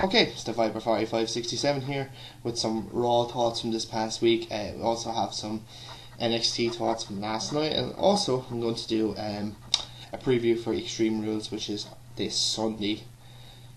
Okay, it's the Viper 4567 here with some Raw thoughts from this past week. We also have some NXT thoughts from last night, and also I'm going to do a preview for Extreme Rules, which is this Sunday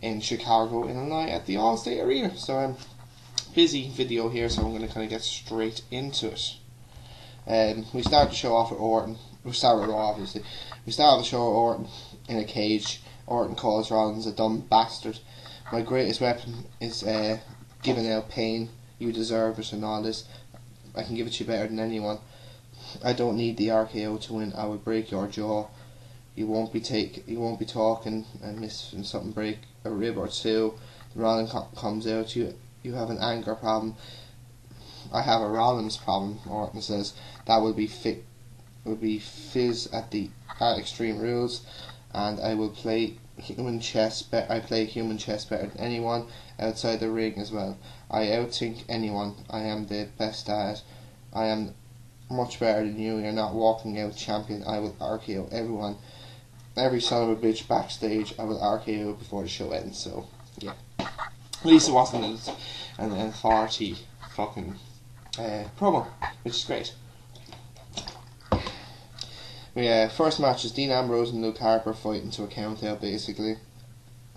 in Chicago, Illinois at the Allstate Arena. So busy video here, so I'm going to kind of get straight into it. We start the show off with Orton. We start with Raw, obviously. We start the show with Orton in a cage. Orton calls Rollins a dumb bastard. My greatest weapon is giving out pain. You deserve it and all this. I can give it to you better than anyone. I don't need the RKO to win. I will break your jaw. You won't be talking and missing something, break a rib or two. Rollins comes out. You have an anger problem. I have a Rollins problem. Orton says that will be Fizz at Extreme Rules, and I will play human chess. I play human chess better than anyone outside the ring as well. I outthink anyone. I am the best at it. I am much better than you. You're not walking out champion. I will RKO everyone. Every son of a bitch backstage. I will RKO before the show ends. So yeah, at least it wasn't an authority fucking promo, which is great. First match is Dean Ambrose and Luke Harper fighting to a count out, basically.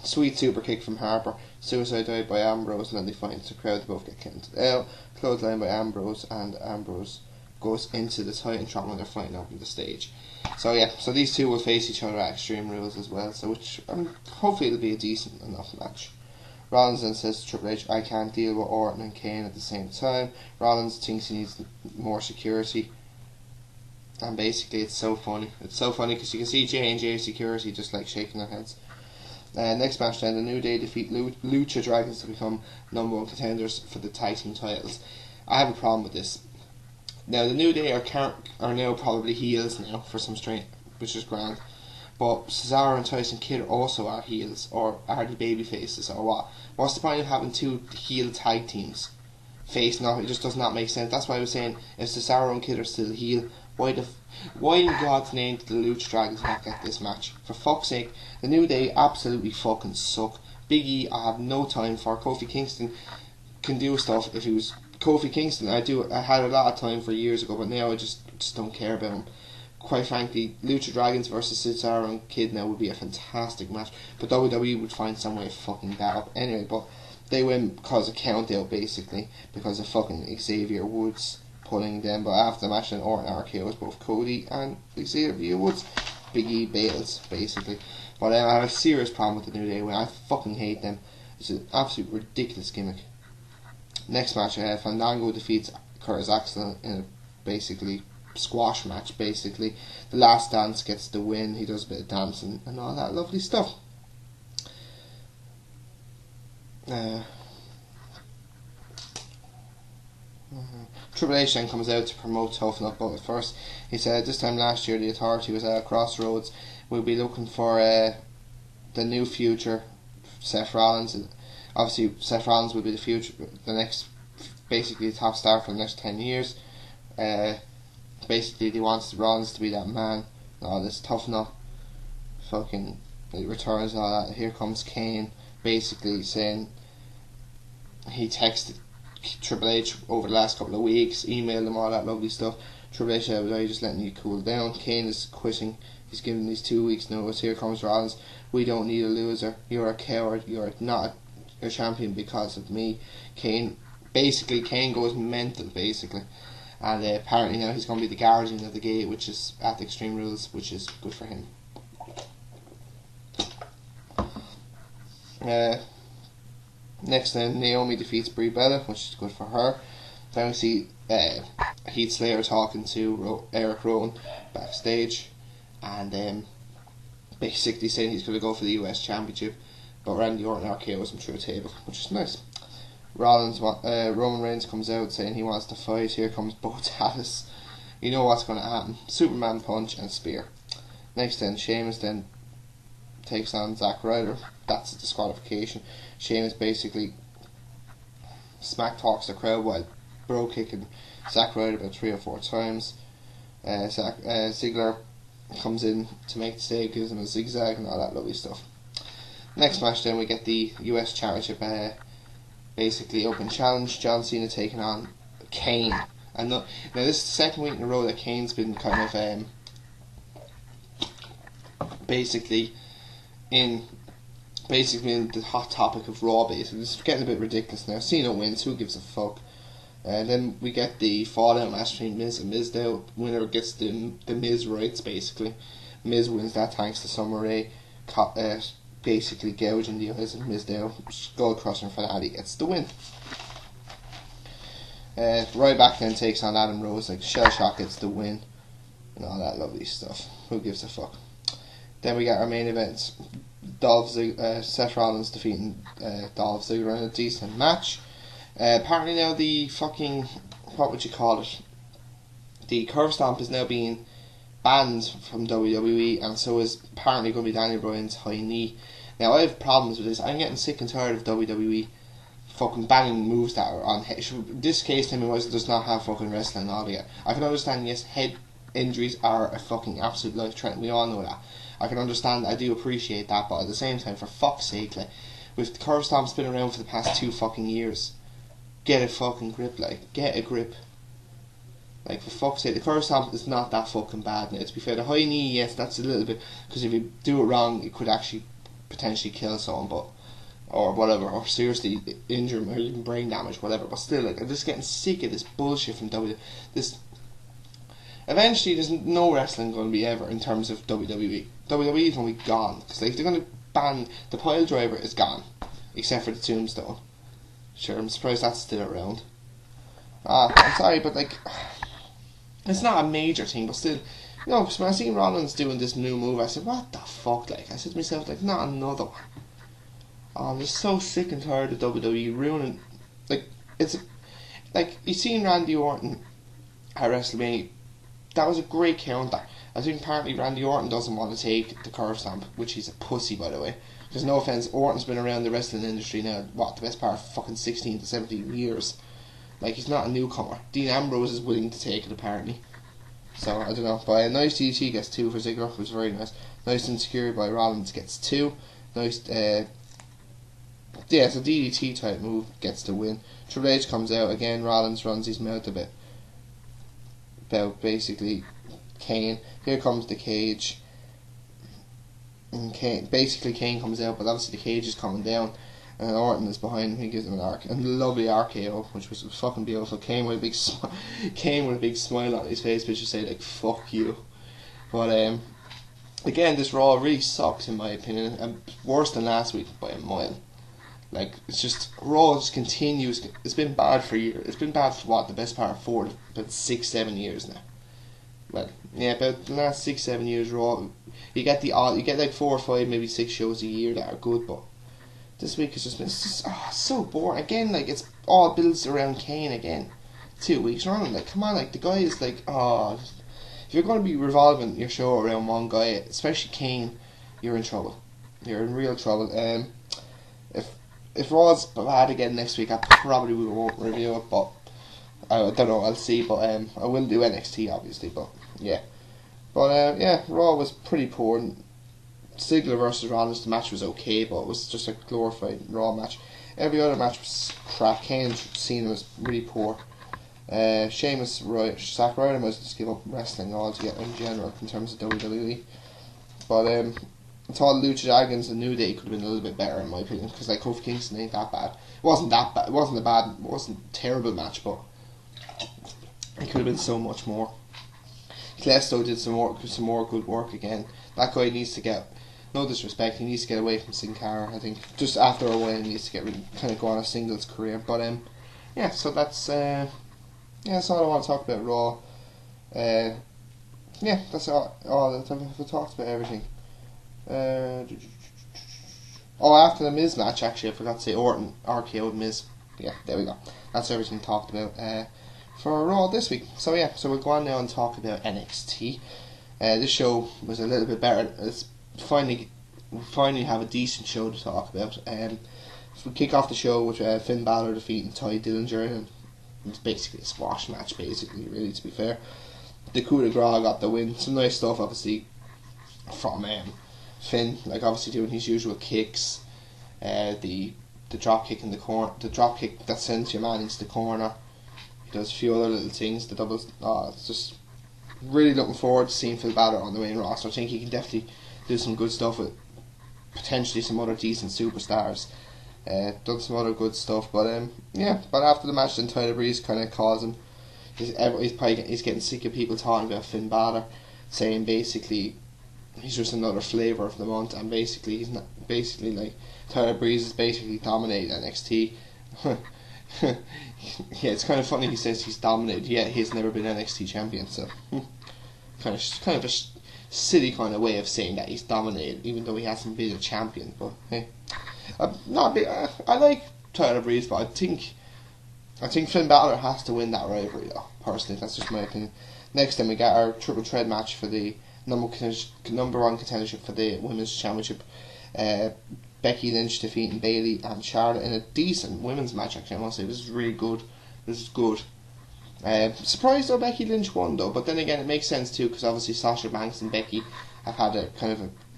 Sweet super kick from Harper, suicide dive by Ambrose, and then they fight into the crowd. They both get counted out. Clothesline by Ambrose, and Ambrose goes into the Titantron when they're fighting up on the stage. So these two will face each other at Extreme Rules as well. So hopefully it'll be a decent enough match. Rollins then says to Triple H, I can't deal with Orton and Kane at the same time. Rollins thinks he needs more security. And basically it's so funny. It's so funny because you can see J&J security just like shaking their heads. Next match then, the New Day defeat Lucha Dragons to become number one contenders for the tag team titles. I have a problem with this. Now the New Day are now probably heels now for some strange, which is grand. But Cesaro and Tyson Kidd also are heels, or are they baby faces, or what? What's the point of having two heel tag teams? It just does not make sense. That's why I was saying, if Cesaro and Kidd are still heel, why in God's name did the Lucha Dragons not get this match? For fuck's sake, the New Day absolutely fucking suck. Big E, I have no time for. Kofi Kingston can do stuff. If he was Kofi Kingston, I had a lot of time for years ago, but now I just don't care about him. Quite frankly, Lucha Dragons versus Cesaro and Kidd now would be a fantastic match, but WWE would find some way of fucking that up anyway. But they win because of count out, basically, because of fucking Xavier Woods pulling them. But after the match, then Orton RKOs both Cody and Xavier Woods. Big E bails, basically. But I have a serious problem with the New Day. I fucking hate them. It's an absolute ridiculous gimmick. Next match, Fandango defeats Curtis Axel in a basically squash match. Basically, the Last Dance gets the win. He does a bit of dancing and all that lovely stuff. Triple H then comes out to promote Tough Enough, but at first he said this time last year the Authority was at a crossroads. We'll be looking for the new future, Seth Rollins. And obviously Seth Rollins will be the future, the next, basically the top star for the next 10 years. Basically he wants Rollins to be that man. All this Tough Enough fucking returns and all that. Here comes Kane, basically saying he texted Triple H over the last couple of weeks, emailed him all that lovely stuff. Triple H said, I'm just letting you cool down. Kane is quitting. He's giving these 2 weeks notice. Here comes Rollins. We don't need a loser. You're a coward. You're not a champion because of me. Kane goes mental, basically. And apparently now he's going to be the guardian of the gate, which is at the Extreme Rules, which is good for him. Next then, Naomi defeats Brie Bella, which is good for her. Then we see Heath Slater talking to Eric Rowan backstage, and basically saying he's going to go for the US Championship, but Randy Orton RKOs him through a table, which is nice. Roman Reigns comes out saying he wants to fight. Here comes Bo Dallas. You know what's going to happen. Superman punch and spear. Next then, Sheamus then takes on Zack Ryder. That's a disqualification. Sheamus basically smack talks the crowd while bro kicking Zack Ryder about 3 or 4 times. Ziggler comes in to make the save, gives him a zigzag and all that lovely stuff. Next match then we get the US Championship basically open challenge. John Cena taking on Kane. And now this is the second week in a row that Kane's been kind of basically in the hot topic of Raw. Basically, it's getting a bit ridiculous now. Cena wins. Who gives a fuck? And then we get the fallout match between Miz and Mizdow. Winner gets the Miz rights. Basically, Miz wins that thanks to Summer Rae basically gouging the eyes of Mizdow. Skull crushing finale gets the win. Ryback then takes on Adam Rose. Like Shell Shock gets the win and all that lovely stuff. Who gives a fuck? Then we get our main events. Seth Rollins defeating Dolph Ziggler in a decent match. Apparently now the fucking, what would you call it? The curve stomp is now being banned from WWE, and so is apparently going to be Daniel Bryan's high knee. Now I have problems with this. I'm getting sick and tired of WWE fucking banning moves that are on head. In this case, Timmy Wise does not have fucking wrestling altogether. I can understand, yes, head injuries are a fucking absolute life threat. We all know that. I can understand, I do appreciate that, but at the same time, for fuck's sake, like, with curve stomps been around for the past 2 fucking years, get a fucking grip, like, get a grip. Like, for fuck's sake, the curve stomp is not that fucking bad now. To be fair, the high knee, yes, that's a little bit, because if you do it wrong, it could actually potentially kill someone, but, or whatever, or seriously injure them, or even brain damage, whatever, but still, like, I'm just getting sick of this bullshit from WWE. Eventually, there's no wrestling going to be ever in terms of WWE. WWE is going to be gone. Because like, they're going to ban... The pile driver is gone. Except for the tombstone. Sure, I'm surprised that's still around. I'm sorry, but like... It's not a major thing, but still... You know, because when I seen Rollins doing this new move, I said, what the fuck? Like, I said to myself, like, not another one. I'm just so sick and tired of WWE ruining... Like, it's... Like, you seen Randy Orton at WrestleMania... That was a great counter. I think apparently Randy Orton doesn't want to take the curve stamp, which he's a pussy, by the way. Because no offense, Orton's been around the wrestling industry now, what, the best part of fucking 16 to 17 years. Like, he's not a newcomer. Dean Ambrose is willing to take it, apparently. So, I don't know. But a nice DDT gets 2 for Ziggler, which was very nice. Nice insecurity by Rollins gets 2. Nice, it's a DDT type move, gets the win. Triple H comes out, again, Rollins runs his mouth a bit about basically Kane. Here comes the cage. And Kane comes out, but obviously the cage is coming down, and Orton is behind him. He gives him an lovely RKO, which was fucking beautiful. Kane with a big smile on his face, which would say like "fuck you." But again, this Raw really sucks in my opinion, and worse than last week by a mile. Like, it's just, Raw just continues. It's been bad for years. It's been bad for what, the best part of about 6-7 years now. Well, yeah, about the last 6-7 years, Raw, you get like 4 or 5, maybe 6 shows a year that are good, but this week it's just so boring. Again, like, it's all builds around Kane again. 2 weeks running, like, come on, like, the guy is like, if you're going to be revolving your show around one guy, especially Kane, you're in trouble. You're in real trouble. If Raw's bad again next week, I probably won't review it, but I don't know, I'll see, but I will do NXT obviously, but yeah. But Raw was pretty poor. Ziggler versus Rollins, the match was okay, but it was just a glorified Raw match. Every other match was crap. Kane Cena was really poor. Zack Ryder must just give up wrestling altogether in general in terms of WWE. But I thought Lucha Dragons and New Day could have been a little bit better in my opinion, because like Kofi Kingston ain't that bad. It wasn't that bad. It wasn't a terrible match, but it could have been so much more. Klesto did some more good work again. That guy needs to get, no disrespect, he needs to get away from Sin Cara. I think just after a while he needs to kind of go on a singles career. But so that's that's all I want to talk about Raw. That's all. I've talked about everything. After the Miz match, actually, I forgot to say Orton RKO'd Miz. Yeah, there we go. That's everything talked about for Raw this week. So we'll go on now and talk about NXT. This show was a little bit better. It's we finally have a decent show to talk about. So we kick off the show with Finn Balor defeating Ty Dillinger, and it's basically a squash match, basically, really, to be fair. The coup de grace got the win. Some nice stuff, obviously, from Finn, like obviously doing his usual kicks, The drop kick in the corner, the drop kick that sends your man into the corner. He does a few other little things. The doubles. It's just really looking forward to seeing Finn Balor on the main roster. I think he can definitely do some good stuff with potentially some other decent superstars. Done some other good stuff, but But after the match, then Tyler Breeze kind of calls him. He's getting sick of people talking about Finn Balor, saying basically he's just another flavour of the month, and basically he's not. Basically, like, Tyler Breeze is basically dominated NXT. Yeah, it's kind of funny he says he's dominated, yet he's never been NXT champion. So kind of a silly kind of way of saying that he's dominated, even though he hasn't been a champion. But hey, I like Tyler Breeze, but I think Finn Balor has to win that rivalry, though. Personally, that's just my opinion. Next, then we get our triple threat match for the number one contendership for the women's championship. Becky Lynch defeating Bayley and Charlotte in a decent women's match. Actually, I must say this is really good. This is good. Surprised though Becky Lynch won though, but then again it makes sense too, because obviously Sasha Banks and Becky have had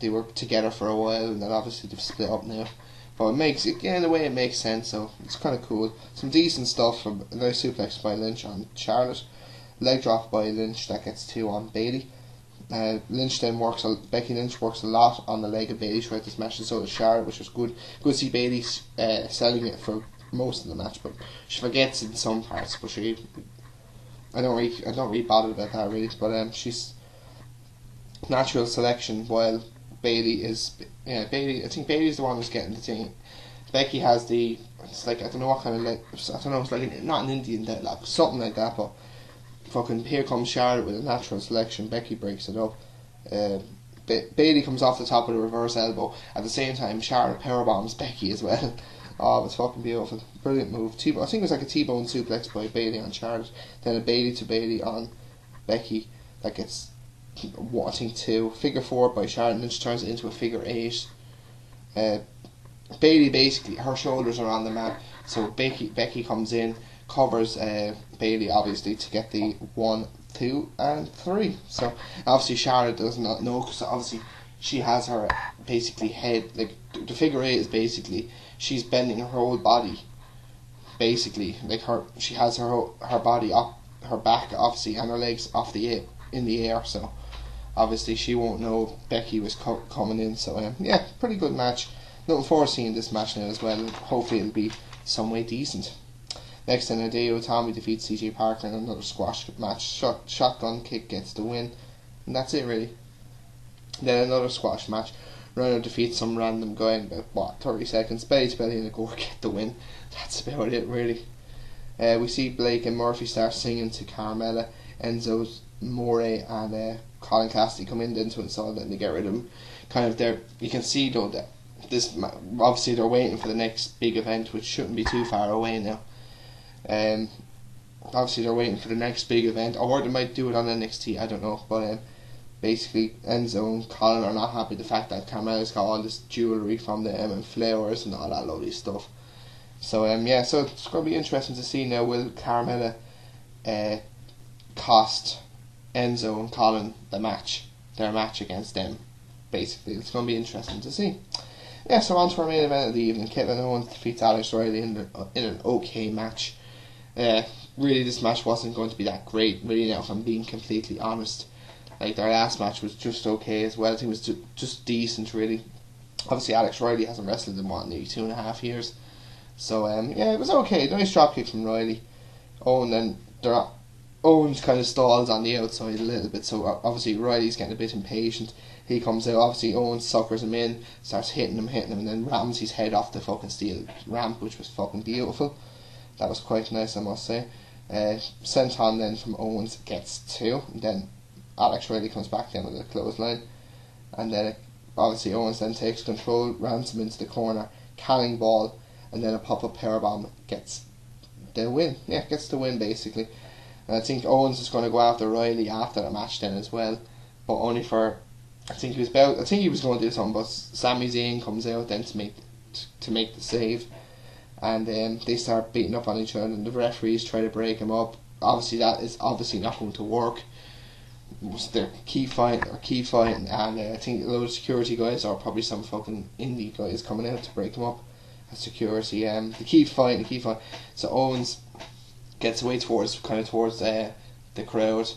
they were together for a while, and then obviously they've split up now. But in a way it makes sense, so it's kind of cool. Some decent stuff from a nice suplex by Lynch on Charlotte, leg drop by Lynch that gets 2 on Bayley. Becky Lynch works a lot on the leg of Bayley throughout this match, and so does Charlotte, which was good. Good to see Bayley selling it for most of the match, but she forgets in some parts. But I don't really bother about that really. But she's natural selection, while Bayley is I think Bayley's the one who's getting the thing. Becky has it's like I don't know what kind of it's like not an Indian deadlock, something like that, but. Fucking here comes Charlotte with a natural selection. Becky breaks it up. Bayley comes off the top of the reverse elbow. At the same time, Charlotte powerbombs Becky as well. Oh, it's fucking beautiful. Brilliant move. I think it was like a T-bone suplex by Bayley on Charlotte. Then a Bayley to Bayley on Becky. That gets, I think, 2. Figure 4 by Charlotte, and then she turns it into a figure 8. Bayley basically, her shoulders are on the mat. So Becky comes in, covers Bayley obviously to get the 1, 2 and 3. So obviously Charlotte does not know, because obviously she has her basically head, like the figure 8 is basically she's bending her whole body, basically like she has her body up, her back obviously, and her legs in the air. So obviously she won't know Becky was coming in. So pretty good match. Looking forward to seeing this match now as well. Hopefully it'll be some way decent. Next, then, Hideo Itami defeats CJ Parker in another squash match. Shotgun kick gets the win, and that's it really. Then another squash match. Rhino defeats some random guy in about 30 seconds. Belly to belly, and a gore get the win. That's about it really. We see Blake and Murphy start singing to Carmella. Enzo More and Colin Cassidy come into it, so then they get rid of him. You can see though that obviously they're waiting for the next big event, which shouldn't be too far away now. Obviously they're waiting for the next big event, or they might do it on NXT, I don't know, but basically Enzo and Colin are not happy with the fact that Carmella's got all this jewellery from them and flowers and all that lovely stuff. So so it's going to be interesting to see now, will Carmella cost Enzo and Colin their match against them. Basically it's going to be interesting to see. So on to our main event of the evening. Kevin Owens defeats Alex Riley in an okay match. Really, this match wasn't going to be that great, really, now, if I'm being completely honest. Like, their last match was just okay as well. I think it was just decent, really. Obviously, Alex Riley hasn't wrestled in, nearly 2.5 years. So, it was okay. Nice dropkick from Riley. Owens kind of stalls on the outside a little bit, so obviously Riley's getting a bit impatient. He comes out, obviously Owens suckers him in, starts hitting him, and then rams his head off the fucking steel ramp, which was fucking beautiful. That was quite nice, I must say. Senton then from Owens gets 2, and then Alex Riley comes back down with a clothesline, and then obviously Owens then takes control, rams him into the corner, canning ball, and then a pop-up powerbomb gets the win. Gets the win basically. And I think Owens is going to go after Riley after the match then as well, but only for I think he was going to do something, but Sami Zayn comes out then to make the save, and they start beating up on each other, and the referees try to break him up. Obviously that is not going to work. It was their key fight, and I think a lot of security guys or probably some fucking indie guys coming out to break him up. security. They keep fighting. So Owens gets away towards the crowd.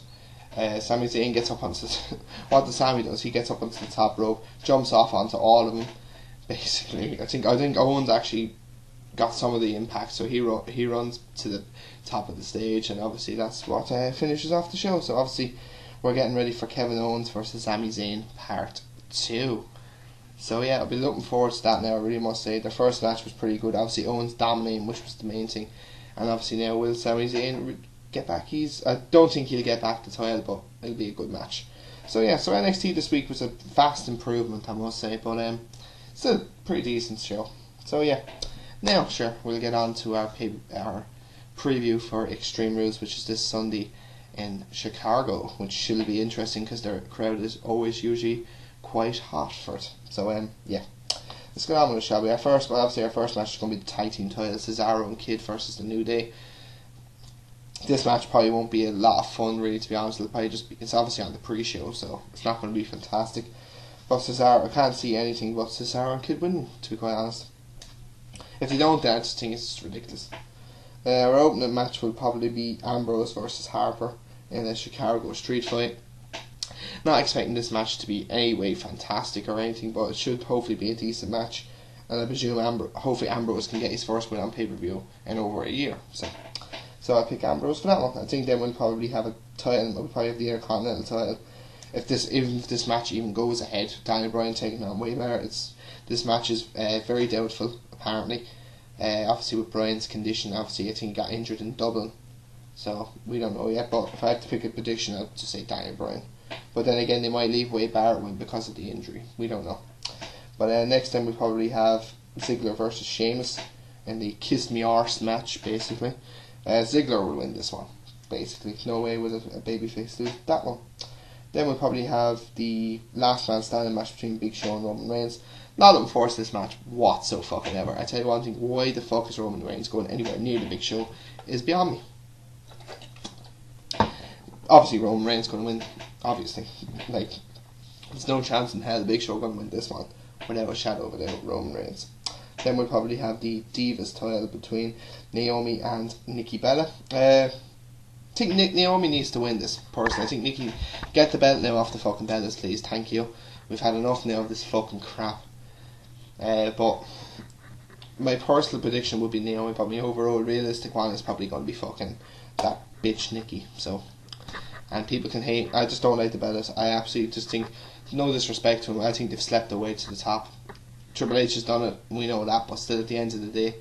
Sami Zayn gets up onto what the Sami does. He gets up onto the top rope, jumps off onto all of them. Basically, I think Owens actually got some of the impact, so he runs to the top of the stage, and obviously that's what finishes off the show. So obviously we're getting ready for Kevin Owens versus Sami Zayn Part 2. So yeah, I'll be looking forward to that now, I really must say. The first match was pretty good. Obviously Owens dominating, which was the main thing. And obviously now will Sami Zayn get back? I don't think he'll get back the title, but it'll be a good match. So yeah, so NXT this week was a vast improvement, I must say, but still pretty decent show. So yeah, now sure, we'll get on to our preview for Extreme Rules, which is this Sunday in Chicago, which should be interesting because their crowd is always usually quite hot for it. So yeah, let's get on with it, shall we? Our first match is going to be the tag team titles, Cesaro and Kid versus the New Day. This match probably won't be a lot of fun, really, to be honest. It's obviously on the pre-show, so it's not going to be fantastic. But Cesaro, I can't see anything but Cesaro and Kid winning, to be quite honest. If they don't, then I just think it's just ridiculous. Our opening match will probably be Ambrose versus Harper in a Chicago street fight. Not expecting this match to be any way fantastic or anything, but it should hopefully be a decent match. And I presume hopefully Ambrose can get his first win on pay-per-view in over a year. So I pick Ambrose for that one. I think then we'll probably have a title. We'll probably have the Intercontinental title. Even if this match even goes ahead, Daniel Bryan taking on Wade Barrett. This match is very doubtful, apparently. Obviously with Bryan's condition, I think he got injured in Dublin. So we don't know yet. But if I had to pick a prediction, I'd just say Daniel Bryan. But then again, they might leave Wade Barrett win because of the injury. We don't know. But next time we probably have Ziggler versus Sheamus in the Kiss Me Arse match, basically. Ziggler will win this one, basically. No way will a babyface lose that one. Then we'll probably have the last man standing match between Big Show and Roman Reigns. Not looking forward to this match whatsoever. I tell you one thing, why the fuck is Roman Reigns going anywhere near the Big Show is beyond me. Obviously Roman Reigns going to win, obviously. There's no chance in hell the Big Show going to win this one without a shadow of a doubt, Roman Reigns. Then we'll probably have the Divas title between Naomi and Nikki Bella. I think Naomi needs to win this, personally. I think Nikki, get the belt now off the fucking Bellas, please. Thank you. We've had enough now of this fucking crap. But my personal prediction would be Naomi. Probably overall realistic one is probably going to be fucking that bitch Nikki. So, and people can hate. I just don't like the Bellas. I absolutely just think, no disrespect to them, I think they've slept their way to the top. Triple H has done it, we know that, but still at the end of the day,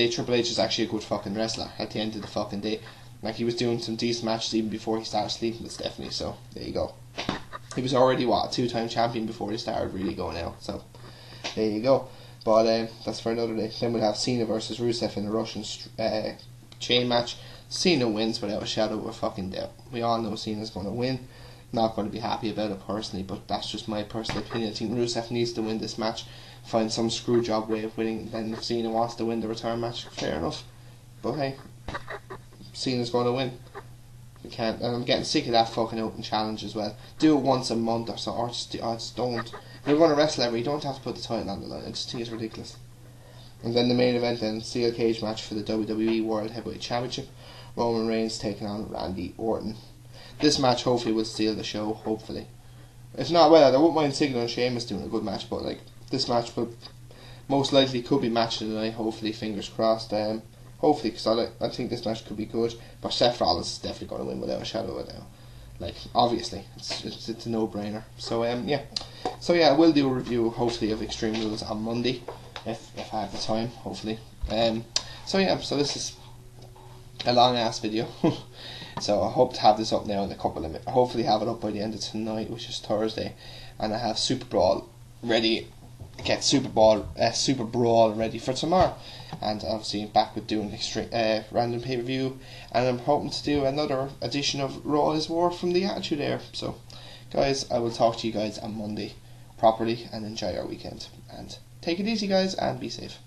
Triple H is actually a good fucking wrestler at the end of the fucking day. Like, he was doing some decent matches even before he started sleeping with Stephanie, so there you go. He was already, a 2-time champion before he started really going out, so there you go. But that's for another day. Then we'll have Cena versus Rusev in a Russian chain match. Cena wins without a shadow of a fucking doubt. We all know Cena's going to win. Not going to be happy about it personally, but that's just my personal opinion. I think Rusev needs to win this match, find some screw job way of winning. Then if Cena wants to win the return match, fair enough. But hey, Cena's going to win. We can't. And I'm getting sick of that fucking open challenge as well. Do it once a month or so, or just don't. If you're going to wrestle ever, you don't have to put the title on the line. I just think it's ridiculous. And then the main event, then steel cage match for the WWE World Heavyweight Championship. Roman Reigns taking on Randy Orton. This match hopefully will steal the show, hopefully. If not, well, I wouldn't mind Ziggler and Sheamus doing a good match, but this match will most likely could be match of the night, hopefully, fingers crossed. Hopefully, because I think this match could be good, but Seth Rollins is definitely going to win without a shadow of a doubt. Obviously, it's a no-brainer. So, yeah. So, yeah, I will do a review, hopefully, of Extreme Rules on Monday, if I have the time, hopefully. So, yeah, so this is a long-ass video. So I hope to have this up now in a couple of minutes. Hopefully have it up by the end of tonight, which is Thursday, and I have Super Brawl ready. Get Super Brawl ready for tomorrow, and obviously back with doing random pay per view, and I'm hoping to do another edition of Raw is War from the Attitude Era. So, guys, I will talk to you guys on Monday properly, and enjoy your weekend, and take it easy, guys, and be safe.